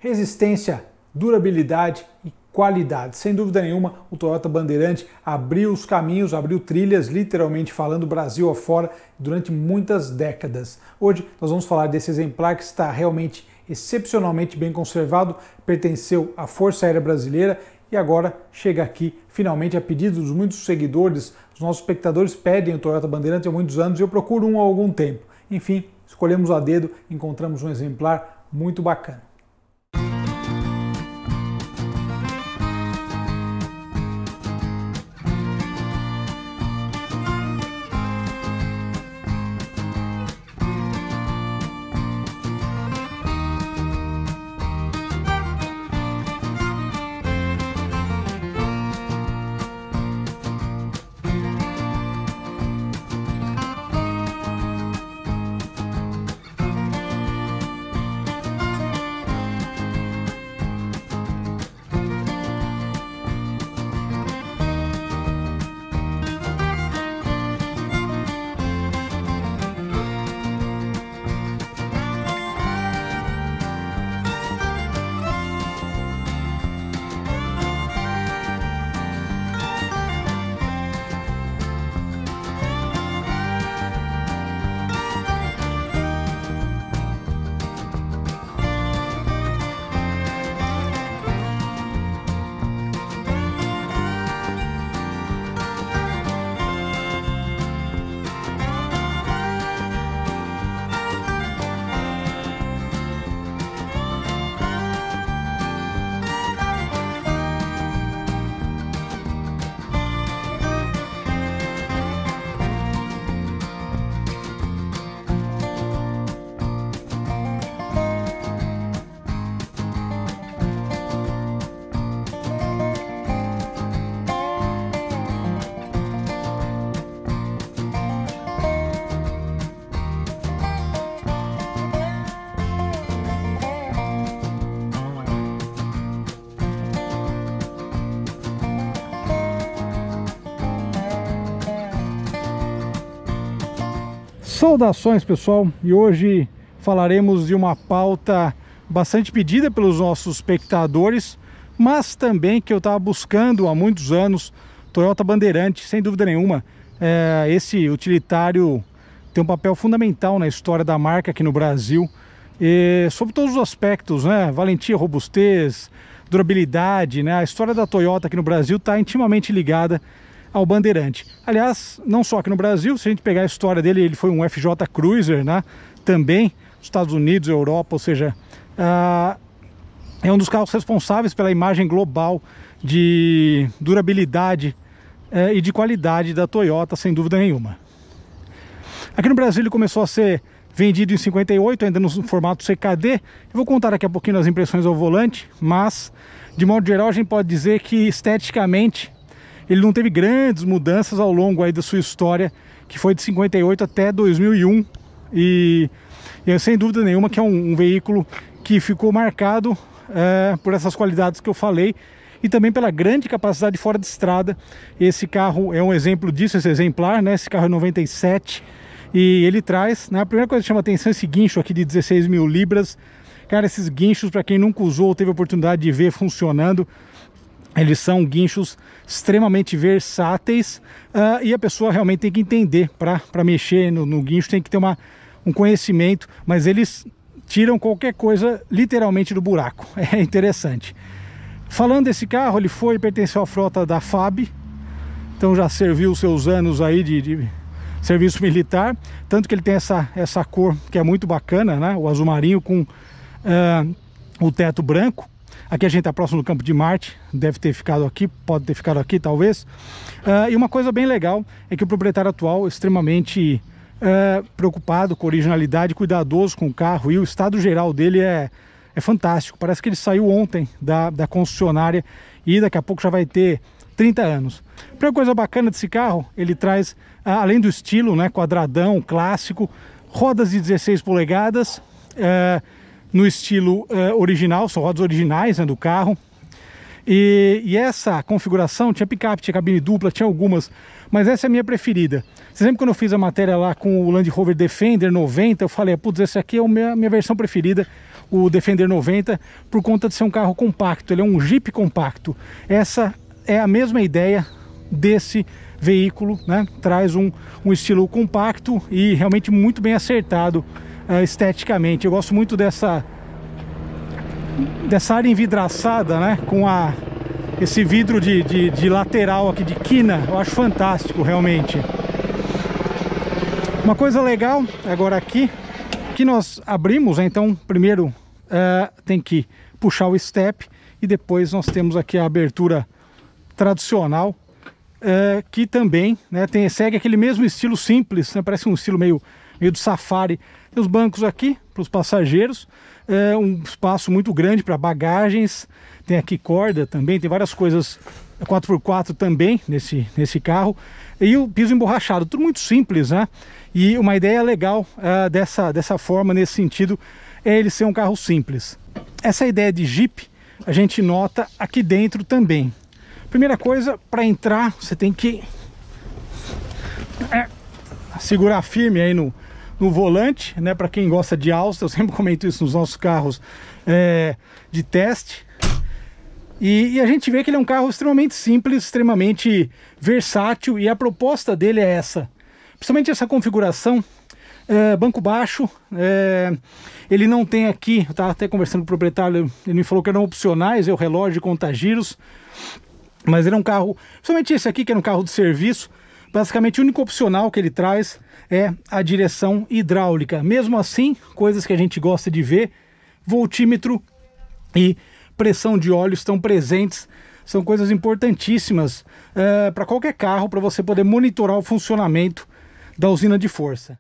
resistência, durabilidade e qualidade. Sem dúvida nenhuma, o Toyota Bandeirante abriu os caminhos, abriu trilhas, literalmente falando, Brasil afora, durante muitas décadas. Hoje nós vamos falar desse exemplar que está realmente excepcionalmente bem conservado, pertenceu à Força Aérea Brasileira e agora chega aqui, finalmente, a pedido dos muitos seguidores. Os nossos espectadores pedem o Toyota Bandeirante há muitos anos e eu procuro um há algum tempo. Enfim, escolhemos a dedo, encontramos um exemplar muito bacana. Saudações, pessoal, e hoje falaremos de uma pauta bastante pedida pelos nossos espectadores, mas também que eu estava buscando há muitos anos. Toyota Bandeirante, sem dúvida nenhuma, esse utilitário tem um papel fundamental na história da marca aqui no Brasil, sobre todos os aspectos, né? Valentia, robustez, durabilidade, né? A história da Toyota aqui no Brasil está intimamente ligada ao Bandeirante. Aliás, não só aqui no Brasil, se a gente pegar a história dele, ele foi um FJ Cruiser, né? Também nos Estados Unidos, Europa, ou seja, é um dos carros responsáveis pela imagem global de durabilidade e de qualidade da Toyota, sem dúvida nenhuma. Aqui no Brasil ele começou a ser vendido em 58, ainda no formato CKD. Eu vou contar daqui a pouquinho as impressões ao volante, mas de modo geral a gente pode dizer que esteticamente ele não teve grandes mudanças ao longo aí da sua história, que foi de 58 até 2001. E sem dúvida nenhuma que é um veículo que ficou marcado por essas qualidades que eu falei e também pela grande capacidade fora de estrada. Esse carro é um exemplo disso, esse exemplar, né? Esse carro é 97 e ele traz, né? A primeira coisa que chama atenção é esse guincho aqui de 16 mil libras. Cara, esses guinchos, para quem nunca usou ou teve a oportunidade de ver funcionando, eles são guinchos extremamente versáteis e a pessoa realmente tem que entender para mexer no guincho, tem que ter um conhecimento, mas eles tiram qualquer coisa literalmente do buraco. É interessante. Falando desse carro, ele pertenceu à frota da FAB, então já serviu seus anos aí de serviço militar, tanto que ele tem essa cor que é muito bacana, né? O azul marinho com o teto branco. Aqui a gente está próximo do Campo de Marte, deve ter ficado aqui, pode ter ficado aqui talvez. E uma coisa bem legal é que o proprietário atual é extremamente preocupado com a originalidade, cuidadoso com o carro, e o estado geral dele é fantástico. Parece que ele saiu ontem da concessionária e daqui a pouco já vai ter 30 anos. A primeira coisa bacana desse carro, ele traz, além do estilo, né, quadradão, clássico, rodas de 16 polegadas, no estilo original, são rodas originais, né, do carro. E essa configuração tinha picape, tinha cabine dupla, tinha algumas, mas essa é a minha preferida. Você lembra quando eu fiz a matéria lá com o Land Rover Defender 90, eu falei, putz, esse aqui é a minha versão preferida, o Defender 90, por conta de ser um carro compacto, ele é um Jeep compacto. Essa é a mesma ideia desse veículo, né? Traz um estilo compacto e realmente muito bem acertado esteticamente. Eu gosto muito dessa área envidraçada, né? Com esse vidro de lateral aqui, de quina, eu acho fantástico realmente. Uma coisa legal agora aqui, que nós abrimos, né? Então primeiro tem que puxar o step e depois nós temos aqui a abertura tradicional, que também, né, segue aquele mesmo estilo simples, né? Parece um estilo meio de safari. Tem os bancos aqui para os passageiros, um espaço muito grande para bagagens, tem aqui corda também, tem várias coisas 4x4 também nesse carro, e o piso emborrachado, tudo muito simples, né? E uma ideia legal dessa forma, nesse sentido, é ele ser um carro simples. Essa ideia de Jeep a gente nota aqui dentro também. Primeira coisa, para entrar você tem que segurar firme aí no volante, né? Para quem gosta de alça, eu sempre comento isso nos nossos carros de teste. E a gente vê que ele é um carro extremamente simples, extremamente versátil, e a proposta dele é essa. Principalmente essa configuração, banco baixo, ele não tem aqui, eu estava até conversando com o proprietário, ele me falou que eram opcionais, o relógio, contagiros, mas ele é um carro, principalmente esse aqui que é um carro de serviço, basicamente o único opcional que ele traz é a direção hidráulica. Mesmo assim, coisas que a gente gosta de ver, voltímetro e pressão de óleo estão presentes, são coisas importantíssimas para qualquer carro, para você poder monitorar o funcionamento da usina de força.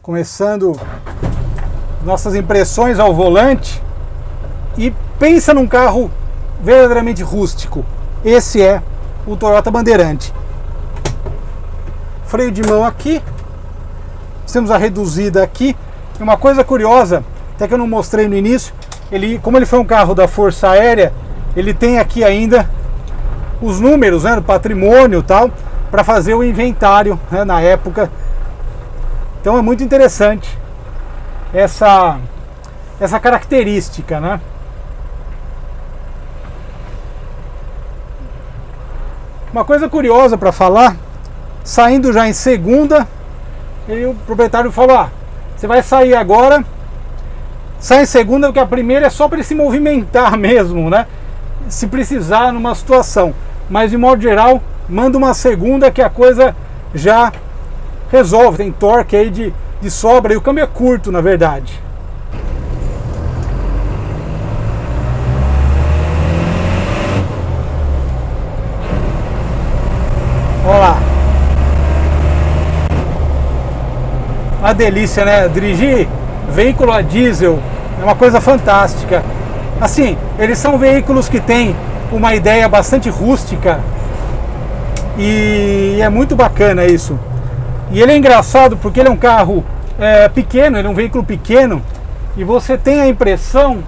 Começando nossas impressões ao volante, e pensa num carro verdadeiramente rústico. Esse é o Toyota Bandeirante. Freio de mão aqui, temos a reduzida aqui. E uma coisa curiosa, até que eu não mostrei no início, como ele foi um carro da Força Aérea, ele tem aqui ainda os números, né, do patrimônio e tal, para fazer o inventário, né, na época. Então é muito interessante essa característica, né? Uma coisa curiosa para falar, saindo já em segunda, o proprietário falou, você vai sair agora, sai em segunda, porque a primeira é só para ele se movimentar mesmo, né? Se precisar numa situação, mas de modo geral, manda uma segunda que a coisa já resolve, tem torque aí de sobra, e o câmbio é curto, na verdade. Olha lá. Uma delícia, né? Dirigir veículo a diesel é uma coisa fantástica. Assim, eles são veículos que têm uma ideia bastante rústica, e é muito bacana isso. E ele é engraçado porque ele é um carro pequeno, ele é um veículo pequeno, e você tem a impressão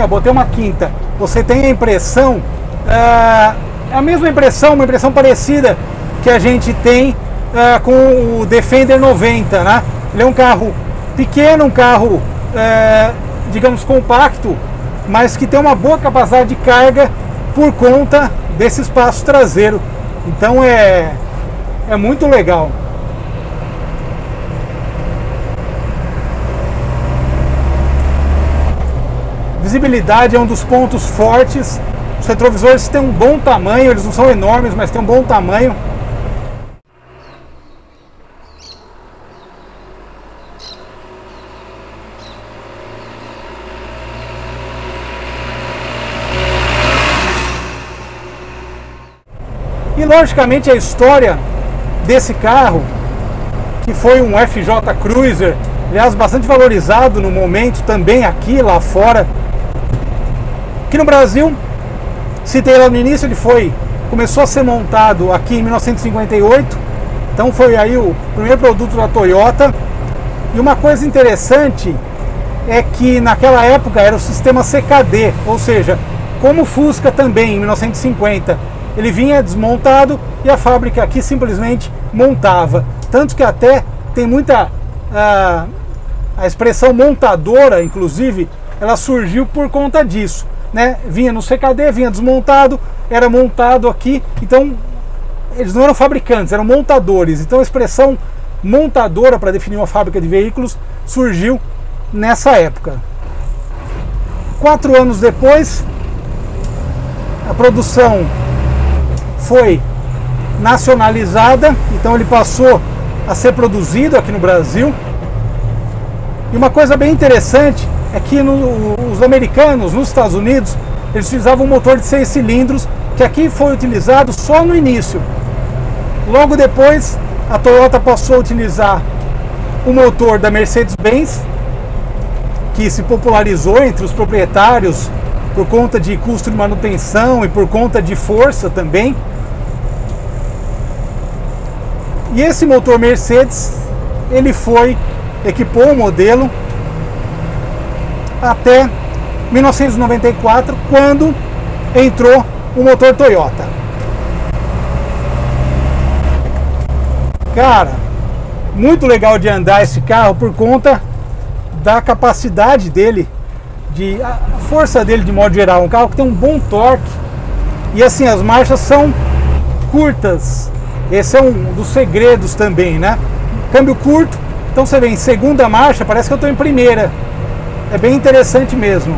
botei uma quinta, você tem a impressão, a mesma impressão, uma impressão parecida que a gente tem com o Defender 90, né? Ele é um carro pequeno, um carro digamos compacto, mas que tem uma boa capacidade de carga por conta desse espaço traseiro. Então é muito legal. Visibilidade é um dos pontos fortes. Os retrovisores têm um bom tamanho, eles não são enormes, mas têm um bom tamanho. logicamente a história desse carro, que foi um FJ Cruiser, aliás, bastante valorizado no momento também aqui, lá fora. Aqui no Brasil, citei lá no início, começou a ser montado aqui em 1958, então foi aí o primeiro produto da Toyota. E uma coisa interessante é que naquela época era o sistema CKD, ou seja, como o Fusca também em 1950, ele vinha desmontado e a fábrica aqui simplesmente montava. Tanto que até tem muita... a expressão montadora, inclusive, ela surgiu por conta disso, né? Vinha no CKD, vinha desmontado, era montado aqui, então eles não eram fabricantes, eram montadores. Então a expressão montadora para definir uma fábrica de veículos surgiu nessa época. 4 anos depois, a produção foi nacionalizada, então ele passou a ser produzido aqui no Brasil. E uma coisa bem interessante é que os americanos, nos Estados Unidos, eles utilizavam um motor de 6 cilindros, que aqui foi utilizado só no início. Logo depois, a Toyota passou a utilizar o motor da Mercedes-Benz, que se popularizou entre os proprietários por conta de custo de manutenção e por conta de força também. E esse motor Mercedes, ele equipou o modelo até 1994, quando entrou o motor Toyota. Cara, muito legal de andar esse carro por conta da capacidade dele, a força dele de modo geral. Um carro que tem um bom torque e assim, as marchas são curtas. Esse é um dos segredos também, né? Câmbio curto, então você vê em segunda marcha, parece que eu estou em primeira. É bem interessante mesmo.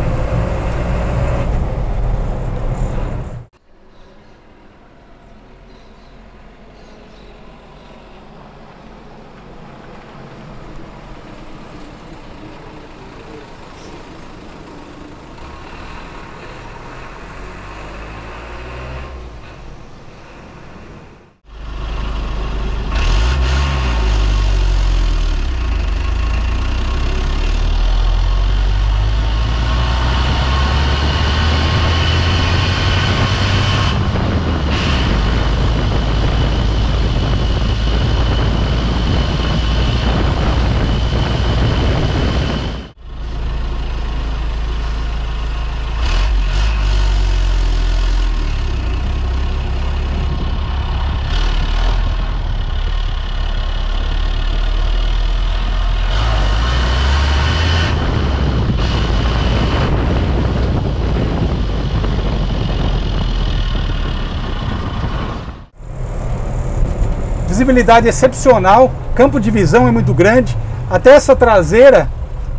Visibilidade excepcional, campo de visão é muito grande. Até essa traseira,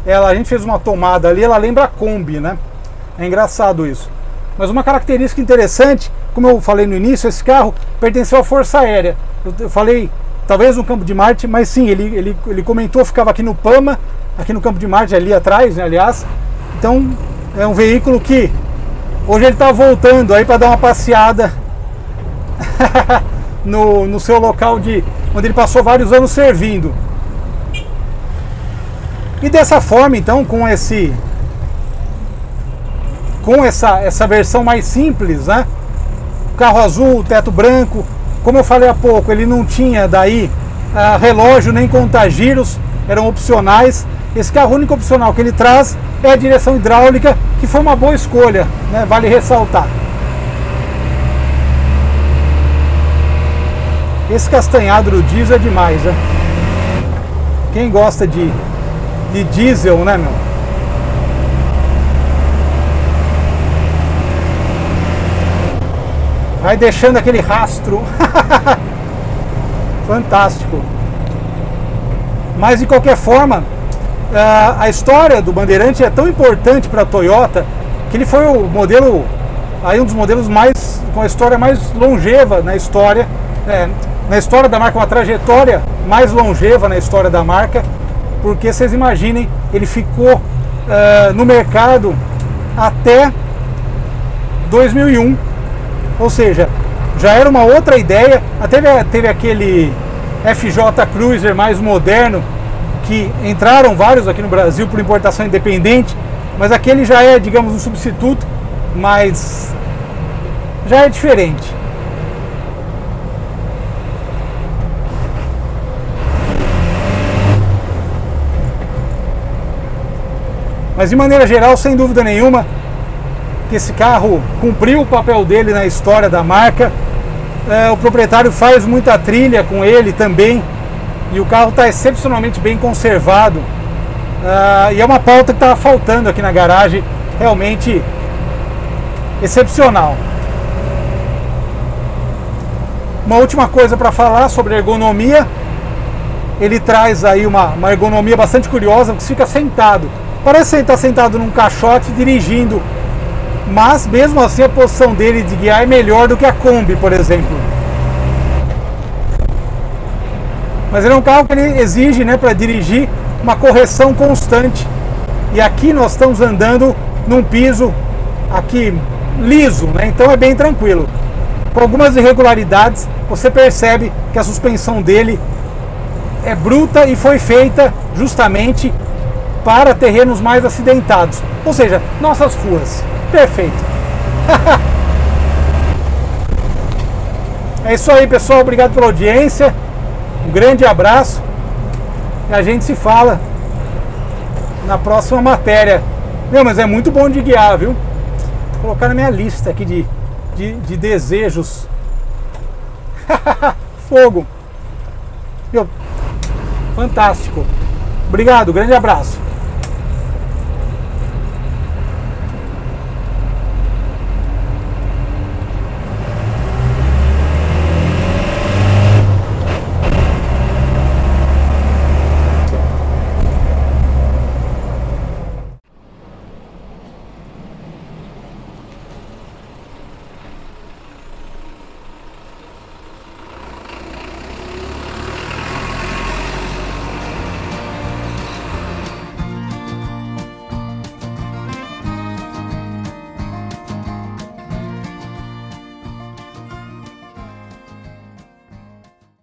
a gente fez uma tomada ali, ela lembra a Kombi, né? É engraçado isso. Mas uma característica interessante, como eu falei no início, esse carro pertenceu à Força Aérea. Eu falei, talvez no Campo de Marte, mas sim, ele comentou, ficava aqui no Pama, aqui no Campo de Marte, ali atrás, né, aliás. Então, é um veículo que hoje ele está voltando aí para dar uma passeada no seu local onde ele passou vários anos servindo. E dessa forma, então, com essa versão mais simples, né? Carro azul, teto branco, como eu falei há pouco, ele não tinha daí relógio nem contagiros, eram opcionais. Esse carro, o único opcional que ele traz é a direção hidráulica, que foi uma boa escolha, né? Vale ressaltar. Esse castanhado do diesel é demais, né? Quem gosta de diesel, né, meu? Vai deixando aquele rastro. Fantástico. Mas de qualquer forma, a história do Bandeirante é tão importante para a Toyota que ele foi o modelo, aí um dos modelos com a história mais longeva na história. Na história da marca, uma trajetória mais longeva na história da marca, porque vocês imaginem, ele ficou no mercado até 2001, ou seja, já era uma outra ideia. Teve aquele FJ Cruiser mais moderno, que entraram vários aqui no Brasil por importação independente, mas aquele já é, digamos, um substituto, mas já é diferente. Mas de maneira geral, sem dúvida nenhuma, que esse carro cumpriu o papel dele na história da marca. O proprietário faz muita trilha com ele também, e o carro está excepcionalmente bem conservado. E é uma pauta que estava faltando aqui na garagem, realmente excepcional. Uma última coisa para falar sobre ergonomia. Ele traz aí uma ergonomia bastante curiosa, porque você fica sentado. Parece estar sentado num caixote dirigindo, mas mesmo assim a posição dele de guiar é melhor do que a Kombi, por exemplo. Mas ele é um carro que ele exige, né, para dirigir, uma correção constante. E aqui nós estamos andando num piso aqui liso, né? Então é bem tranquilo. Com algumas irregularidades, você percebe que a suspensão dele é bruta e foi feita justamente para terrenos mais acidentados, ou seja, nossas ruas. Perfeito. É isso aí, pessoal, obrigado pela audiência, um grande abraço e a gente se fala na próxima matéria. Meu, mas é muito bom de guiar, viu? Vou colocar na minha lista aqui de desejos. Fogo. Meu, fantástico. Obrigado, grande abraço.